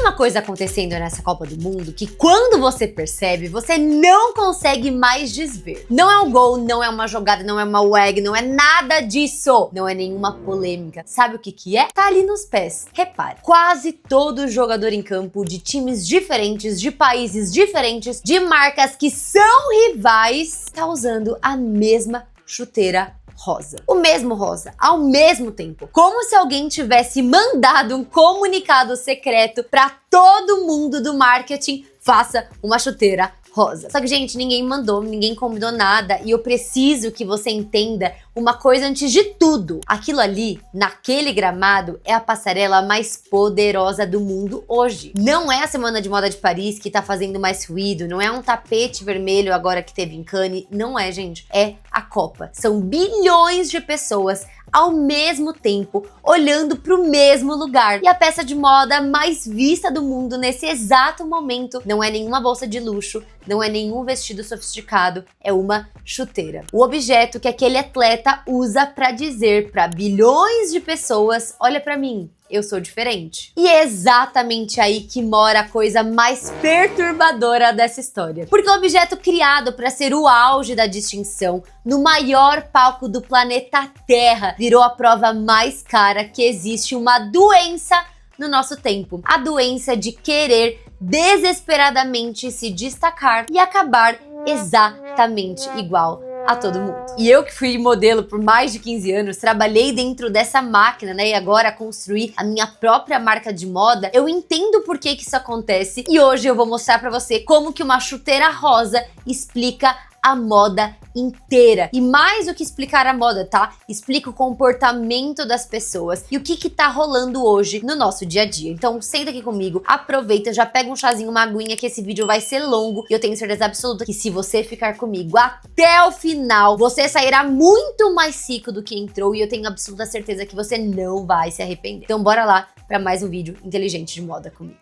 uma coisa acontecendo nessa Copa do Mundo que quando você percebe, você não consegue mais desver. Não é um gol, não é uma jogada, não é uma WAG, não é nada disso. Não é nenhuma polêmica. Sabe o que que é? Tá ali nos pés. Repare, quase todo jogador em campo de times diferentes, de países diferentes, de marcas que são rivais, tá usando a mesma chuteira rosa. O mesmo rosa, ao mesmo tempo. Como se alguém tivesse mandado um comunicado secreto para todo mundo do marketing: faça uma chuteira rosa. Só que, gente, ninguém mandou, ninguém combinou nada, e eu preciso que você entenda uma coisa antes de tudo. Aquilo ali, naquele gramado, é a passarela mais poderosa do mundo hoje. Não é a Semana de Moda de Paris que tá fazendo mais ruído, não é um tapete vermelho agora que teve em Cannes, não é, gente. É a Copa. São bilhões de pessoas ao mesmo tempo, olhando para o mesmo lugar. E a peça de moda mais vista do mundo nesse exato momento não é nenhuma bolsa de luxo, não é nenhum vestido sofisticado, é uma chuteira. O objeto que aquele atleta usa para dizer para bilhões de pessoas: olha para mim, eu sou diferente. E é exatamente aí que mora a coisa mais perturbadora dessa história. Porque o objeto criado para ser o auge da distinção no maior palco do planeta Terra virou a prova mais cara que existe uma doença no nosso tempo. A doença de querer desesperadamente se destacar e acabar exatamente igual a todo mundo. E eu que fui modelo por mais de 15 anos, trabalhei dentro dessa máquina, né, e agora construí a minha própria marca de moda, eu entendo por que isso acontece, e hoje eu vou mostrar pra você como que uma chuteira rosa explica a moda inteira. E mais do que explicar a moda, tá? Explica o comportamento das pessoas e o que tá rolando hoje no nosso dia a dia. Então senta aqui comigo, aproveita, já pega um chazinho, uma aguinha, que esse vídeo vai ser longo, e eu tenho certeza absoluta que se você ficar comigo até o final, você sairá muito mais rico do que entrou, e eu tenho absoluta certeza que você não vai se arrepender. Então bora lá para mais um vídeo inteligente de moda comigo.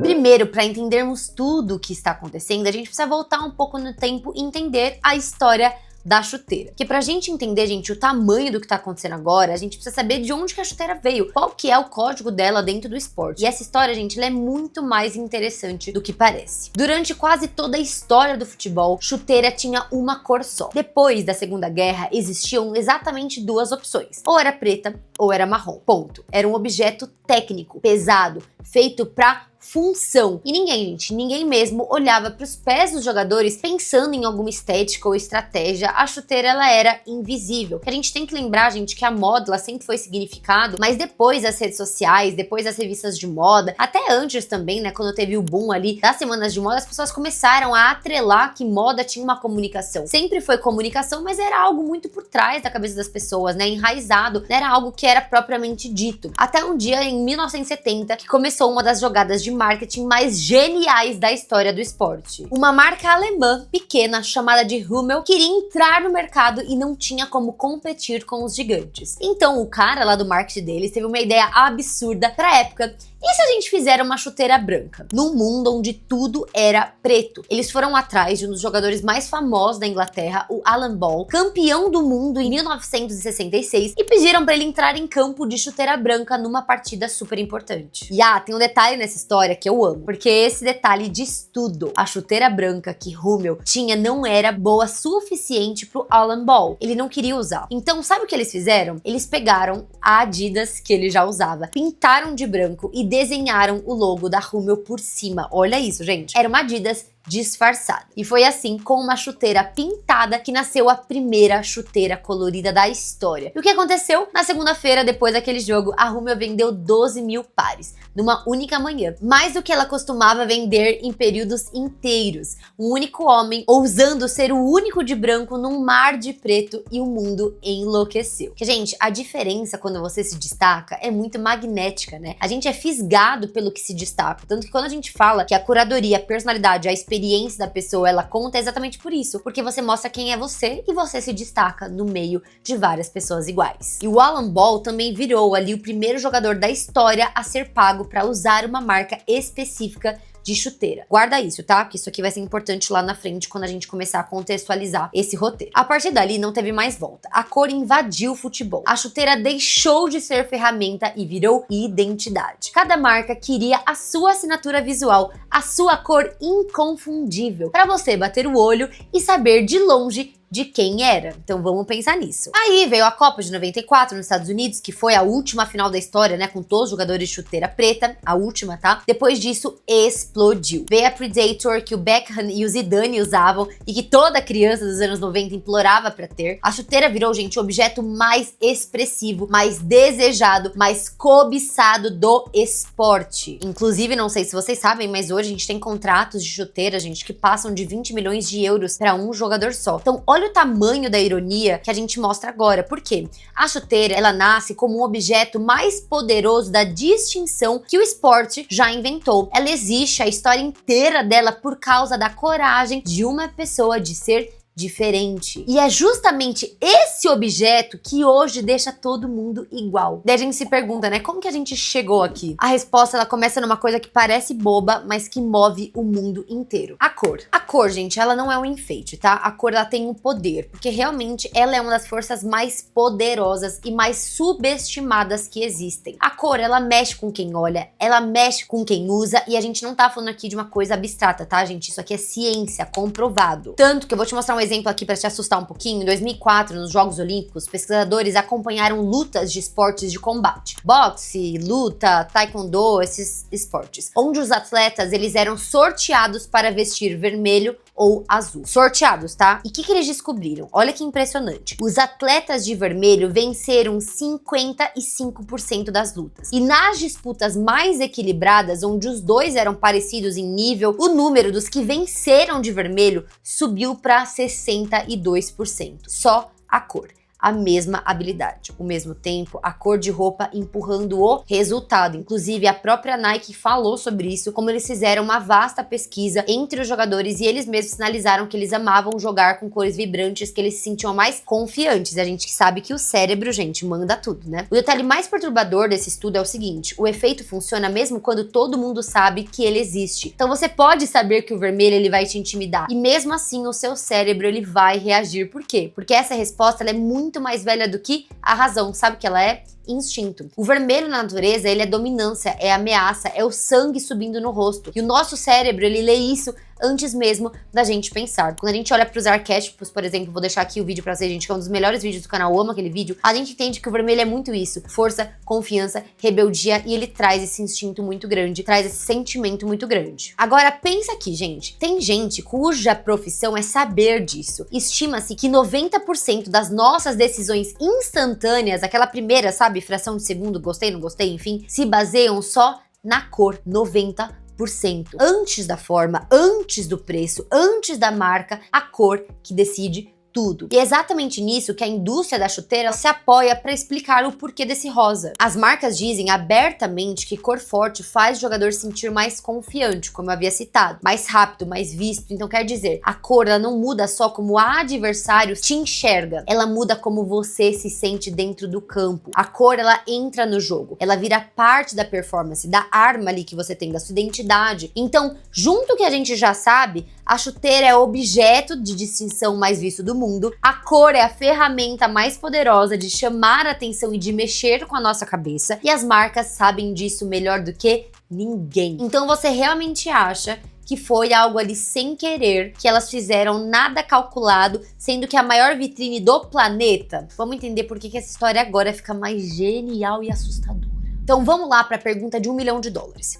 Primeiro, para entendermos tudo o que está acontecendo, a gente precisa voltar um pouco no tempo e entender a história da chuteira. Porque pra gente entender, gente, o tamanho do que tá acontecendo agora, a gente precisa saber de onde que a chuteira veio, qual que é o código dela dentro do esporte. E essa história, gente, ela é muito mais interessante do que parece. Durante quase toda a história do futebol, chuteira tinha uma cor só. Depois da Segunda Guerra, existiam exatamente duas opções: ou era preta ou era marrom. Ponto. Era um objeto técnico, pesado, feito pra função. E ninguém, gente, ninguém mesmo olhava para os pés dos jogadores pensando em alguma estética ou estratégia. A chuteira, ela era invisível. A gente tem que lembrar, gente, que a moda, ela sempre foi significado, mas depois das redes sociais, depois das revistas de moda, até antes também, né, quando teve o boom ali das semanas de moda, as pessoas começaram a atrelar que moda tinha uma comunicação. Sempre foi comunicação, mas era algo muito por trás da cabeça das pessoas, né, enraizado, não era algo que era propriamente dito. Até um dia, em 1970, que começou uma das jogadas de marketing mais geniais da história do esporte. Uma marca alemã pequena chamada de Hummel queria entrar no mercado e não tinha como competir com os gigantes. Então o cara lá do marketing deles teve uma ideia absurda pra época: e se a gente fizer uma chuteira branca? Num mundo onde tudo era preto. Eles foram atrás de um dos jogadores mais famosos da Inglaterra, o Alan Ball, campeão do mundo em 1966, e pediram para ele entrar em campo de chuteira branca numa partida super importante. E tem um detalhe nessa história que eu amo, porque esse detalhe diz tudo. A chuteira branca que Hummel tinha não era boa suficiente pro Alan Ball. Ele não queria usar. Então, sabe o que eles fizeram? Eles pegaram a Adidas que ele já usava, pintaram de branco e desenharam o logo da Hummel por cima. Olha isso, gente. Era uma Adidas disfarçada. E foi assim, com uma chuteira pintada, que nasceu a primeira chuteira colorida da história. E o que aconteceu? Na segunda-feira, depois daquele jogo, a Hummel vendeu 12 mil pares, numa única manhã. Mais do que ela costumava vender em períodos inteiros. Um único homem ousando ser o único de branco num mar de preto, e o mundo enlouqueceu. Porque, gente, a diferença quando você se destaca é muito magnética, né? A gente é fisgado pelo que se destaca. Tanto que quando a gente fala que a curadoria, a personalidade, a experiência da pessoa, ela conta exatamente por isso, porque você mostra quem é você e você se destaca no meio de várias pessoas iguais. E o Alan Ball também virou ali o primeiro jogador da história a ser pago para usar uma marca específica de chuteira. Guarda isso, tá? Porque isso aqui vai ser importante lá na frente quando a gente começar a contextualizar esse roteiro. A partir dali não teve mais volta. A cor invadiu o futebol. A chuteira deixou de ser ferramenta e virou identidade. Cada marca queria a sua assinatura visual, a sua cor inconfundível, para você bater o olho e saber de longe de quem era. Então vamos pensar nisso. Aí veio a Copa de 94 nos Estados Unidos, que foi a última final da história, né, com todos os jogadores de chuteira preta, a última, tá? Depois disso, explodiu. Veio a Predator, que o Beckham e o Zidane usavam e que toda criança dos anos 90 implorava pra ter. A chuteira virou, gente, o objeto mais expressivo, mais desejado, mais cobiçado do esporte. Inclusive, não sei se vocês sabem, mas hoje a gente tem contratos de chuteira, gente, que passam de 20 milhões de euros para um jogador só. Então, olha o tamanho da ironia que a gente mostra agora. Por quê? A chuteira, ela nasce como um objeto mais poderoso da distinção que o esporte já inventou. Ela existe, a história inteira dela, por causa da coragem de uma pessoa de ser diferente. E é justamente esse objeto que hoje deixa todo mundo igual. Daí a gente se pergunta, né, como que a gente chegou aqui? A resposta, ela começa numa coisa que parece boba, mas que move o mundo inteiro. A cor. A cor, gente, ela não é um enfeite, tá? A cor, ela tem um poder, porque realmente ela é uma das forças mais poderosas e mais subestimadas que existem. A cor, ela mexe com quem olha, ela mexe com quem usa, e a gente não tá falando aqui de uma coisa abstrata, tá, gente? Isso aqui é ciência, comprovado. Tanto que eu vou te mostrar um exemplo aqui para te assustar um pouquinho. Em 2004, nos Jogos Olímpicos, pesquisadores acompanharam lutas de esportes de combate. Boxe, luta, taekwondo, esses esportes. Onde os atletas, eles eram sorteados para vestir vermelho ou azul. Sorteados, tá? E o que eles descobriram? Olha que impressionante. Os atletas de vermelho venceram 55% das lutas. E nas disputas mais equilibradas, onde os dois eram parecidos em nível, o número dos que venceram de vermelho subiu para 62%. Só a cor. A mesma habilidade, o mesmo tempo, a cor de roupa empurrando o resultado. Inclusive, a própria Nike falou sobre isso, como eles fizeram uma vasta pesquisa entre os jogadores e eles mesmos sinalizaram que eles amavam jogar com cores vibrantes, que eles se sentiam mais confiantes. A gente sabe que o cérebro, gente, manda tudo, né? O detalhe mais perturbador desse estudo é o seguinte: o efeito funciona mesmo quando todo mundo sabe que ele existe. Então você pode saber que o vermelho ele vai te intimidar, e mesmo assim o seu cérebro ele vai reagir. Por quê? Porque essa resposta ela é muito mais velha do que a razão. Sabe o que ela é? Instinto. O vermelho na natureza, ele é dominância, é ameaça, é o sangue subindo no rosto. E o nosso cérebro, ele lê isso antes mesmo da gente pensar. Quando a gente olha para os arquétipos, por exemplo, vou deixar aqui o vídeo para vocês, gente, que é um dos melhores vídeos do canal, eu amo aquele vídeo, a gente entende que o vermelho é muito isso: força, confiança, rebeldia, e ele traz esse instinto muito grande, traz esse sentimento muito grande. Agora, pensa aqui, gente, tem gente cuja profissão é saber disso. Estima-se que 90% das nossas decisões instantâneas, aquela primeira, sabe, fração de segundo, gostei, não gostei, enfim, se baseiam só na cor. 90%. Antes da forma, antes do preço, antes da marca, a cor que decide tudo. E é exatamente nisso que a indústria da chuteira se apoia para explicar o porquê desse rosa. As marcas dizem abertamente que cor forte faz o jogador se sentir mais confiante, como eu havia citado, mais rápido, mais visto. Então quer dizer, a cor ela não muda só como o adversário te enxerga, ela muda como você se sente dentro do campo. A cor ela entra no jogo, ela vira parte da performance, da arma ali que você tem, da sua identidade. Então, junto que a gente já sabe, a chuteira é o objeto de distinção mais visto do mundo, a cor é a ferramenta mais poderosa de chamar a atenção e de mexer com a nossa cabeça, e as marcas sabem disso melhor do que ninguém. Então você realmente acha que foi algo ali sem querer, que elas fizeram nada calculado, sendo que a maior vitrine do planeta? Vamos entender por que essa história agora fica mais genial e assustadora. Então vamos lá para a pergunta de $1 milhão.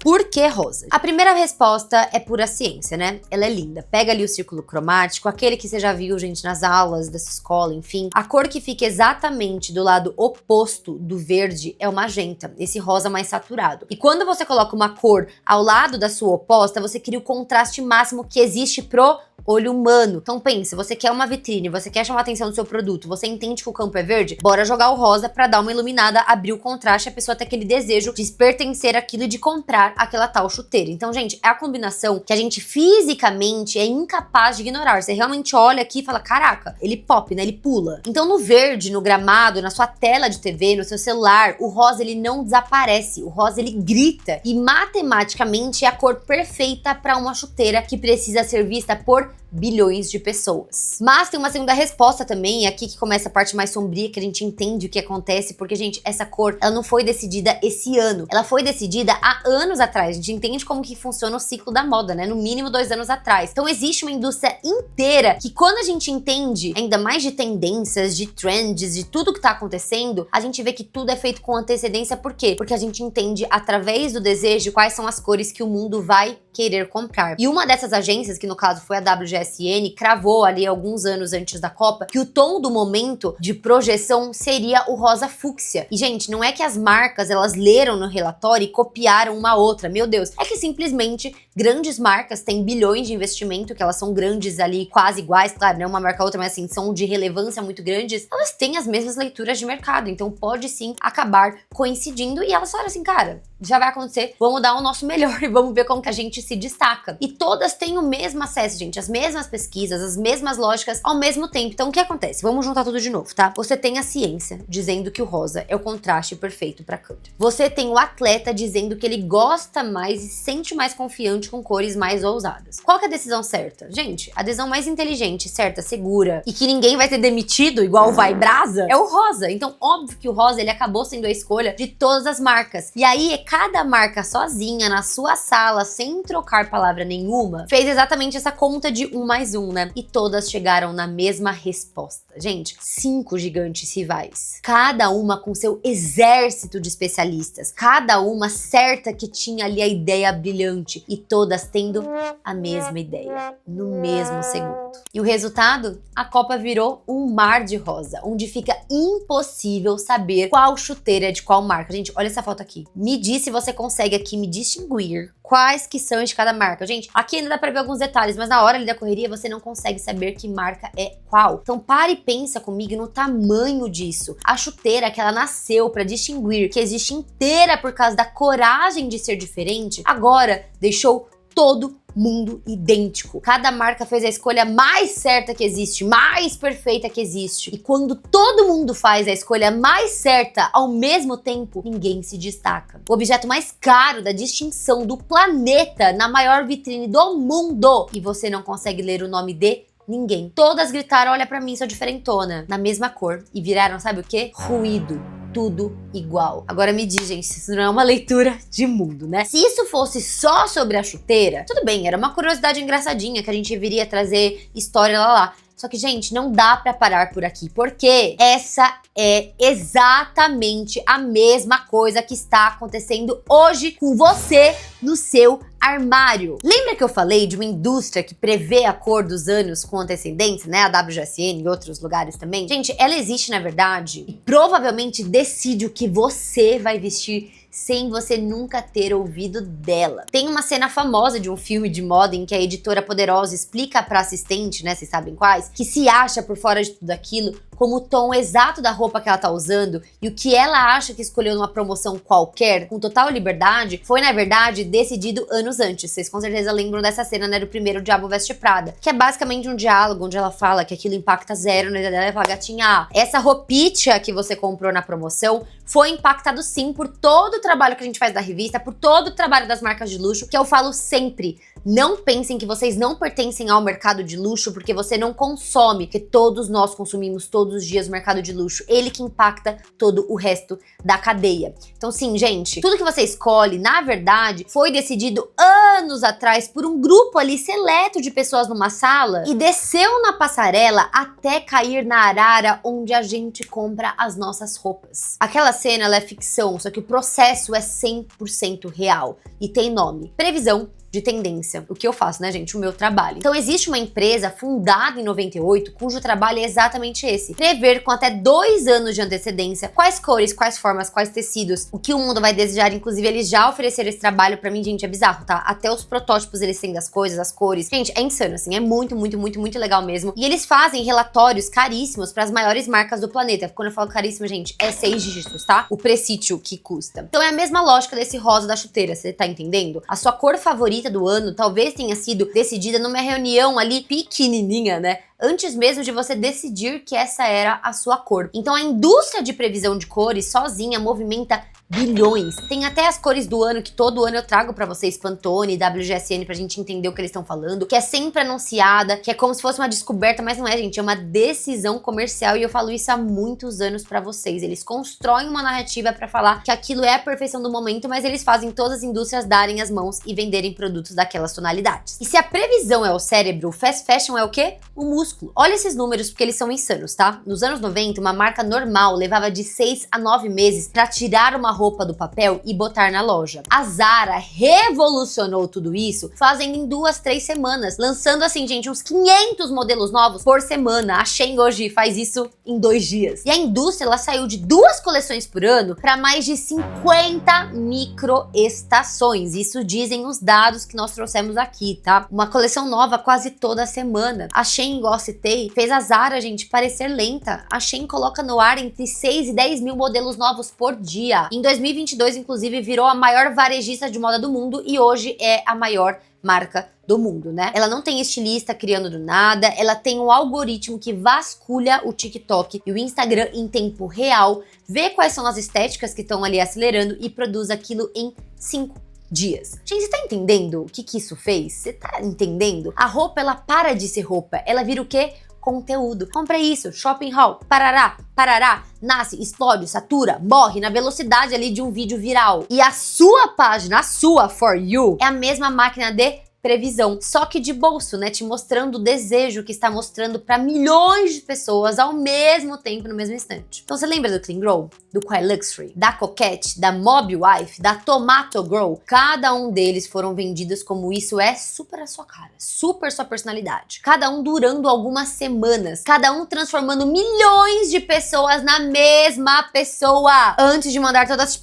Por que rosa? A primeira resposta é pura ciência, né? Ela é linda. Pega ali o círculo cromático, aquele que você já viu, gente, nas aulas dessa escola, enfim. A cor que fica exatamente do lado oposto do verde é o magenta, esse rosa mais saturado. E quando você coloca uma cor ao lado da sua oposta, você cria o contraste máximo que existe pro olho humano. Então pense, você quer uma vitrine, você quer chamar a atenção do seu produto, você entende que o campo é verde? Bora jogar o rosa pra dar uma iluminada, abrir o contraste, a pessoa ter aquele desejo de pertencer àquilo e de comprar aquela tal chuteira. Então, gente, é a combinação que a gente fisicamente é incapaz de ignorar. Você realmente olha aqui e fala, caraca, ele pop, né? Ele pula. Então, no verde, no gramado, na sua tela de TV, no seu celular, o rosa, ele não desaparece. O rosa, ele grita. E matematicamente é a cor perfeita para uma chuteira que precisa ser vista por bilhões de pessoas. Mas tem uma segunda resposta também, é aqui que começa a parte mais sombria, que a gente entende o que acontece, porque, gente, essa cor, ela não foi decidida esse ano, ela foi decidida há anos atrás. A gente entende como que funciona o ciclo da moda, né? No mínimo 2 anos atrás. Então existe uma indústria inteira que, quando a gente entende ainda mais de tendências, de trends, de tudo que tá acontecendo, a gente vê que tudo é feito com antecedência. Por quê? Porque a gente entende, através do desejo, quais são as cores que o mundo vai querer comprar. E uma dessas agências, que no caso foi a WGSN, cravou ali alguns anos antes da Copa que o tom do momento de projeção seria o rosa fúcsia. E, gente, não é que as marcas, elas leram no relatório e copiaram uma outra, meu Deus. É que simplesmente grandes marcas têm bilhões de investimento, que elas são grandes ali, quase iguais, claro, não é uma marca a outra, mas assim, são de relevância muito grandes, elas têm as mesmas leituras de mercado, então pode sim acabar coincidindo e elas falam assim, cara, já vai acontecer, vamos dar o nosso melhor e vamos ver como que a gente se destaca. E todas têm o mesmo acesso, gente, as mesmas pesquisas, as mesmas lógicas ao mesmo tempo. Então o que acontece? Vamos juntar tudo de novo, tá? Você tem a ciência dizendo que o rosa é o contraste perfeito pra câmera. Você tem o atleta dizendo que ele gosta mais e se sente mais confiante com cores mais ousadas. Qual que é a decisão certa? Gente, a decisão mais inteligente, certa, segura e que ninguém vai ser demitido igual vai Brasa é o rosa. Então, óbvio que o rosa, ele acabou sendo a escolha de todas as marcas. E aí, cada marca sozinha, na sua sala, sem trocar palavra nenhuma, fez exatamente essa conta de 1 mais 1, né? E todas chegaram na mesma resposta. Gente, 5 gigantes rivais. Cada uma com seu exército de especialistas. Cada uma certa que tinha ali a ideia brilhante. E todas tendo a mesma ideia, no mesmo segundo. E o resultado? A Copa virou um mar de rosa, onde fica impossível saber qual chuteira é de qual marca. Gente, olha essa foto aqui. Me diz se você consegue aqui me distinguir quais que são de cada marca. Gente, aqui ainda dá pra ver alguns detalhes, mas na hora ali da correria você não consegue saber que marca é qual. Então pare e pensa comigo no tamanho disso. A chuteira que ela nasceu pra distinguir, que existe inteira por causa da coragem de ser diferente, agora deixou todo mundo idêntico. Cada marca fez a escolha mais certa que existe, mais perfeita que existe. E quando todo mundo faz a escolha mais certa ao mesmo tempo, ninguém se destaca. O objeto mais caro da distinção do planeta na maior vitrine do mundo. E você não consegue ler o nome de ninguém. Todas gritaram, olha pra mim, sou diferentona. Na mesma cor. E viraram, sabe o quê? Ruído. Tudo igual. Agora me diz, gente, isso não é uma leitura de mundo, né? Se isso fosse só sobre a chuteira, tudo bem, era uma curiosidade engraçadinha que a gente viria trazer história lá. Só que, gente, não dá pra parar por aqui, porque essa é exatamente a mesma coisa que está acontecendo hoje com você no seu armário. Lembra que eu falei de uma indústria que prevê a cor dos anos com antecedência, né? A WGSN e outros lugares também. Gente, ela existe na verdade e provavelmente decide o que você vai vestir sem você nunca ter ouvido dela. Tem uma cena famosa de um filme de moda em que a editora poderosa explica pra assistente, né, vocês sabem quais, que se acha por fora de tudo aquilo como o tom exato da roupa que ela tá usando e o que ela acha que escolheu numa promoção qualquer, com total liberdade, foi na verdade decidido anos antes. Vocês com certeza lembram dessa cena, né, do primeiro Diabo Veste Prada, que é basicamente um diálogo onde ela fala que aquilo impacta zero na ideia dela e fala, gatinha, essa roupinha que você comprou na promoção foi impactado sim por todo o trabalho que a gente faz da revista, por todo o trabalho das marcas de luxo, que eu falo sempre. Não pensem que vocês não pertencem ao mercado de luxo porque você não consome, porque todos nós consumimos todos os dias o mercado de luxo. Ele que impacta todo o resto da cadeia. Então sim, gente, tudo que você escolhe, na verdade, foi decidido anos atrás por um grupo ali seleto de pessoas numa sala e desceu na passarela até cair na arara onde a gente compra as nossas roupas. Aquela cena, ela é ficção, só que o processo é 100% real e tem nome: previsão de tendência. O que eu faço, né, gente? O meu trabalho. Então, existe uma empresa fundada em 98, cujo trabalho é exatamente esse: prever com até 2 anos de antecedência quais cores, quais formas, quais tecidos, o que o mundo vai desejar. Inclusive, eles já ofereceram esse trabalho pra mim, gente, é bizarro, tá? Até até os protótipos eles têm das coisas, as cores. Gente, é insano, assim, é muito, muito, muito, muito legal mesmo. E eles fazem relatórios caríssimos para as maiores marcas do planeta. Quando eu falo caríssimo, gente, é 6 dígitos, tá? O precítio que custa. Então é a mesma lógica desse rosa da chuteira, você tá entendendo? A sua cor favorita do ano talvez tenha sido decidida numa reunião ali pequenininha, né? Antes mesmo de você decidir que essa era a sua cor. Então a indústria de previsão de cores sozinha movimenta bilhões. Tem até as cores do ano que todo ano eu trago pra vocês, Pantone, WGSN, pra gente entender o que eles estão falando, que é sempre anunciada, que é como se fosse uma descoberta, mas não é, gente, é uma decisão comercial e eu falo isso há muitos anos pra vocês. Eles constroem uma narrativa pra falar que aquilo é a perfeição do momento, mas eles fazem todas as indústrias darem as mãos e venderem produtos daquelas tonalidades. E se a previsão é o cérebro, o fast fashion é o quê? O músculo. Olha esses números porque eles são insanos, tá? Nos anos 90, uma marca normal levava de 6 a 9 meses pra tirar uma roupa do papel e botar na loja. A Zara revolucionou tudo isso fazendo em 2, 3 semanas, lançando assim, gente, uns 500 modelos novos por semana. A Shein hoje faz isso em 2 dias. E a indústria, ela saiu de 2 coleções por ano para mais de 50 microestações. Isso dizem os dados que nós trouxemos aqui, tá? Uma coleção nova quase toda semana. A Shein, igual citei, fez a Zara, gente, parecer lenta. A Shein coloca no ar entre 6 e 10 mil modelos novos por dia. Em 2022, inclusive, virou a maior varejista de moda do mundo e hoje é a maior marca do mundo, né? Ela não tem estilista criando do nada, ela tem um algoritmo que vasculha o TikTok e o Instagram em tempo real, vê quais são as estéticas que estão ali acelerando e produz aquilo em 5 dias. Gente, você tá entendendo o que isso fez? Você tá entendendo? A roupa, ela para de ser roupa, ela vira o quê? Conteúdo. Compra isso, shopping haul, parará, nasce, explode, satura, morre na velocidade ali de um vídeo viral. E a sua página, a sua For You, é a mesma máquina de previsão, só que de bolso, né? Te mostrando o desejo que está mostrando para milhões de pessoas ao mesmo tempo, no mesmo instante. Então você lembra do Clean Grow, do Quai Luxury, da Coquette, da Mob Wife, da Tomato Grow? Cada um deles foram vendidos como isso é super a sua cara, super sua personalidade. Cada um durando algumas semanas, cada um transformando milhões de pessoas na mesma pessoa, antes de mandar todas...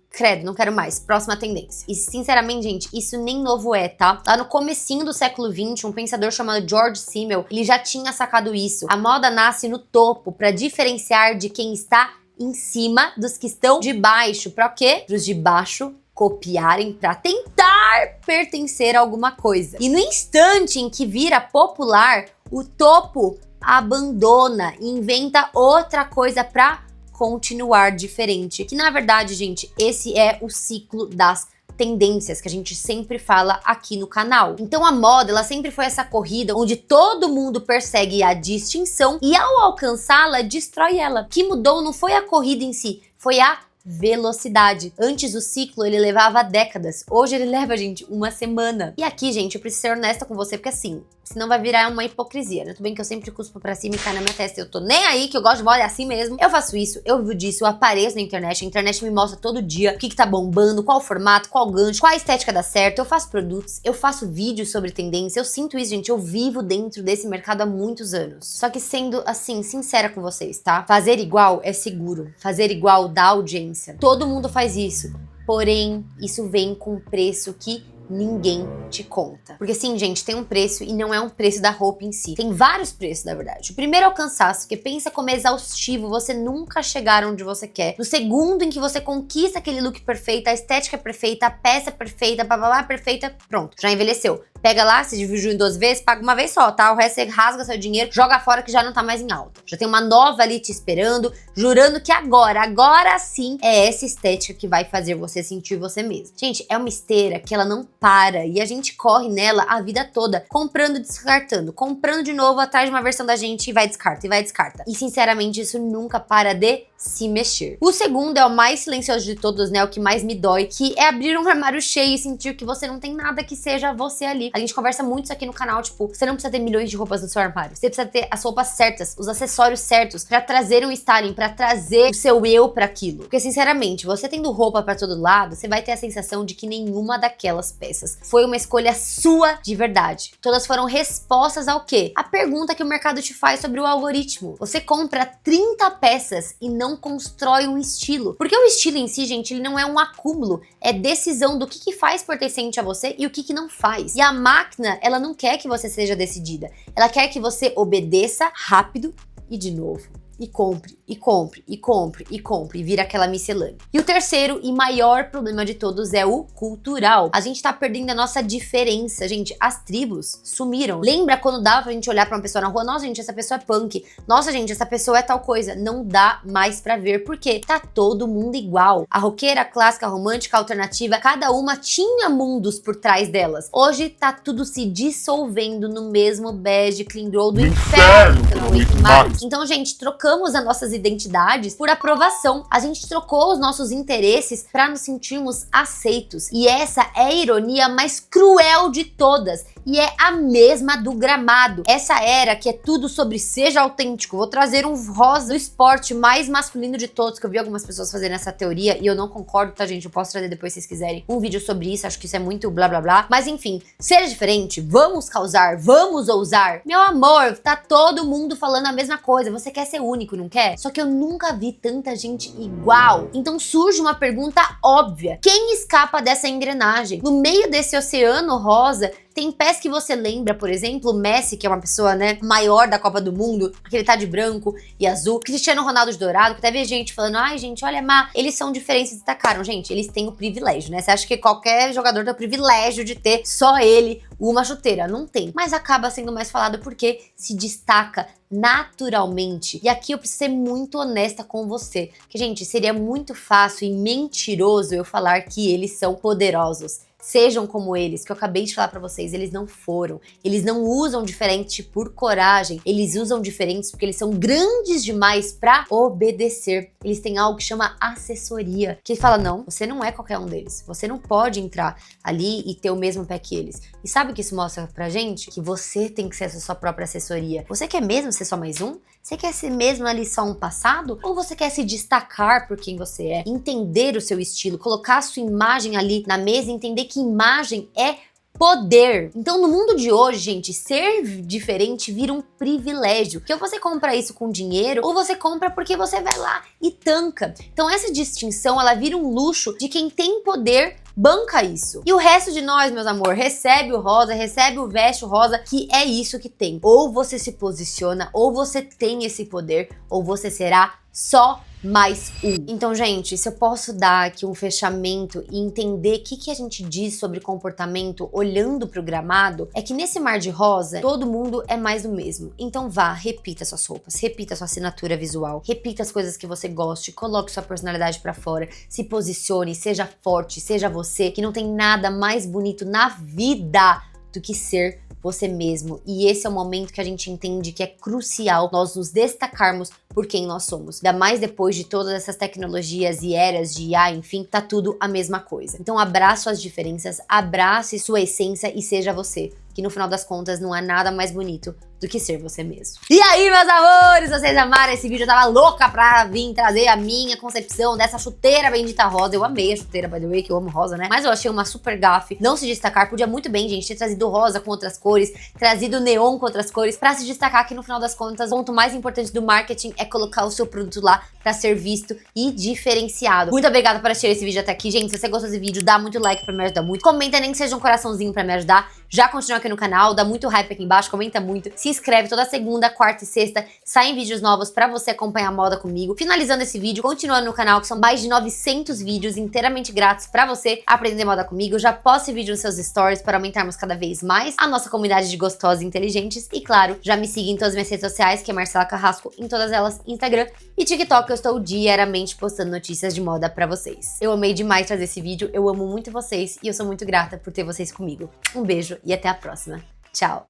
Credo, não quero mais. Próxima tendência. E sinceramente, gente, isso nem novo é, tá? Lá no comecinho do século XX, um pensador chamado George Simmel, ele já tinha sacado isso. A moda nasce no topo para diferenciar de quem está em cima dos que estão de baixo. Pra quê? Para os de baixo copiarem para tentar pertencer a alguma coisa. E no instante em que vira popular, o topo abandona e inventa outra coisa pra continuar diferente. Que na verdade, gente, esse é o ciclo das tendências que a gente sempre fala aqui no canal. Então a moda, ela sempre foi essa corrida onde todo mundo persegue a distinção e ao alcançá-la, destrói ela. O que mudou não foi a corrida em si, foi a velocidade. Antes o ciclo ele levava décadas, hoje ele leva, gente, uma semana. E aqui, gente, eu preciso ser honesta com você, porque assim, senão vai virar uma hipocrisia, né? Tudo bem que eu sempre cuspo pra cima e cai na minha testa, eu tô nem aí, que eu gosto de moda, é assim mesmo. Eu faço isso, eu vivo disso, eu apareço na internet, a internet me mostra todo dia o que tá bombando, qual formato, qual gancho, qual estética dá certo, eu faço produtos, eu faço vídeos sobre tendência, eu sinto isso, gente, eu vivo dentro desse mercado há muitos anos. Só que sendo, assim, sincera com vocês, tá? Fazer igual é seguro, fazer igual dá audiência. Todo mundo faz isso, porém, isso vem com um preço que ninguém te conta. Porque sim, gente, tem um preço e não é um preço da roupa em si. Tem vários preços, na verdade. O primeiro é o cansaço, porque pensa como é exaustivo você nunca chegar onde você quer. No segundo em que você conquista aquele look perfeito, a estética é perfeita, a peça é perfeita, bababá perfeita, pronto, já envelheceu. Pega lá, se dividiu em 2 vezes, paga uma vez só, tá? O resto você rasga seu dinheiro, joga fora que já não tá mais em alta. Já tem uma nova ali te esperando, jurando que agora sim, é essa estética que vai fazer você sentir você mesmo. Gente, é uma esteira que ela não para e a gente corre nela a vida toda, comprando e descartando, comprando de novo atrás de uma versão da gente e vai descarta, e vai descarta. E sinceramente, isso nunca para de se mexer. O segundo é o mais silencioso de todos, né? O que mais me dói, que é abrir um armário cheio e sentir que você não tem nada que seja você ali. A gente conversa muito isso aqui no canal, tipo, você não precisa ter milhões de roupas no seu armário. Você precisa ter as roupas certas, os acessórios certos pra trazer um styling, pra trazer o seu eu pra aquilo. Porque, sinceramente, você tendo roupa pra todo lado, você vai ter a sensação de que nenhuma daquelas peças foi uma escolha sua de verdade. Todas foram respostas ao quê? A pergunta que o mercado te faz sobre o algoritmo. Você compra 30 peças e não não constrói um estilo. Porque o estilo em si, gente, ele não é um acúmulo, é decisão do que faz pertencente a você e o que não faz. E a máquina, ela não quer que você seja decidida, ela quer que você obedeça rápido e de novo. E compre, e compre, e compre, e compre, e vira aquela miscelânea. E o terceiro e maior problema de todos é o cultural. A gente tá perdendo a nossa diferença, gente. As tribos sumiram. Lembra quando dava pra gente olhar pra uma pessoa na rua? Nossa, gente, essa pessoa é punk. Nossa, gente, essa pessoa é tal coisa. Não dá mais pra ver, porque tá todo mundo igual. A roqueira, a clássica, a romântica, a alternativa, cada uma tinha mundos por trás delas. Hoje tá tudo se dissolvendo no mesmo bege clean grow do inferno. Que eu não aguento mais. Então, gente, trocamos as nossas identidades por aprovação. A gente trocou os nossos interesses para nos sentirmos aceitos. E essa é a ironia mais cruel de todas. E é a mesma do gramado. Essa era que é tudo sobre seja autêntico. Vou trazer um rosa do esporte mais masculino de todos, que eu vi algumas pessoas fazendo essa teoria e eu não concordo, tá, gente? Eu posso trazer depois se vocês quiserem um vídeo sobre isso. Acho que isso é muito blá blá blá. Mas enfim, seja diferente, vamos causar, vamos ousar. Meu amor, tá todo mundo falando a mesma coisa. Você quer ser único, não quer? Só que eu nunca vi tanta gente igual. Então surge uma pergunta óbvia. Quem escapa dessa engrenagem? No meio desse oceano rosa, tem pés que você lembra, por exemplo, o Messi, que é uma pessoa, né, maior da Copa do Mundo, que ele tá de branco e azul. Cristiano Ronaldo de dourado, que até vi gente falando, ai, gente, olha, eles são diferentes e destacaram. Gente, eles têm o privilégio, né? Você acha que qualquer jogador tem o privilégio de ter só ele uma chuteira? Não tem. Mas acaba sendo mais falado porque se destaca naturalmente. E aqui eu preciso ser muito honesta com você. Que, gente, seria muito fácil e mentiroso eu falar que eles são poderosos. Sejam como eles, que eu acabei de falar pra vocês, eles não foram. Eles não usam diferente por coragem, eles usam diferentes porque eles são grandes demais pra obedecer. Eles têm algo que chama assessoria, que fala, não, você não é qualquer um deles, você não pode entrar ali e ter o mesmo pé que eles. E sabe o que isso mostra pra gente? Que você tem que ser a sua própria assessoria. Você quer mesmo ser só mais um? Você quer ser mesmo ali só um passado? Ou você quer se destacar por quem você é? Entender o seu estilo, colocar a sua imagem ali na mesa e entender que imagem é poder. Então, no mundo de hoje, gente, ser diferente vira um privilégio. Que ou você compra isso com dinheiro, ou você compra porque você vai lá e tanca. Então, essa distinção, ela vira um luxo de quem tem poder, banca isso. E o resto de nós, meus amor, recebe o rosa, recebe o veste rosa, que é isso que tem. Ou você se posiciona, ou você tem esse poder, ou você será só mais um. Então, gente, se eu posso dar aqui um fechamento e entender o que a gente diz sobre comportamento olhando pro gramado, é que nesse mar de rosa, todo mundo é mais do mesmo. Então vá, repita suas roupas, repita sua assinatura visual, repita as coisas que você goste, coloque sua personalidade pra fora, se posicione, seja forte, seja você, que não tem nada mais bonito na vida do que ser você mesmo. E esse é o momento que a gente entende que é crucial nós nos destacarmos por quem nós somos. Ainda mais depois de todas essas tecnologias e eras de IA, enfim, tá tudo a mesma coisa. Então abrace suas diferenças, abrace sua essência e seja você. Que no final das contas não há nada mais bonito do que ser você mesmo. E aí, meus amores, vocês amaram esse vídeo? Eu tava louca pra vir trazer a minha concepção dessa chuteira bendita rosa. Eu amei a chuteira, by the way, que eu amo rosa, né? Mas eu achei uma super gafe. Não se destacar, podia muito bem, gente, ter trazido rosa com outras cores, trazido neon com outras cores, pra se destacar que no final das contas, o ponto mais importante do marketing é colocar o seu produto lá pra ser visto e diferenciado. Muito obrigada por assistir esse vídeo até aqui, gente. Se você gostou desse vídeo, dá muito like pra me ajudar muito. Comenta nem que seja um coraçãozinho pra me ajudar. Já continua aqui no canal, dá muito hype aqui embaixo, comenta muito. Se inscreve toda segunda, quarta e sexta. Saem vídeos novos pra você acompanhar a moda comigo. Finalizando esse vídeo, continuando no canal, que são mais de 900 vídeos inteiramente grátis pra você aprender moda comigo. Já poste vídeo nos seus stories para aumentarmos cada vez mais a nossa comunidade de gostosos e inteligentes. E claro, já me siga em todas as minhas redes sociais, que é Marcela Carrasco, em todas elas, Instagram e TikTok. Eu estou diariamente postando notícias de moda pra vocês. Eu amei demais trazer esse vídeo, eu amo muito vocês e eu sou muito grata por ter vocês comigo. Um beijo e até a próxima. Tchau!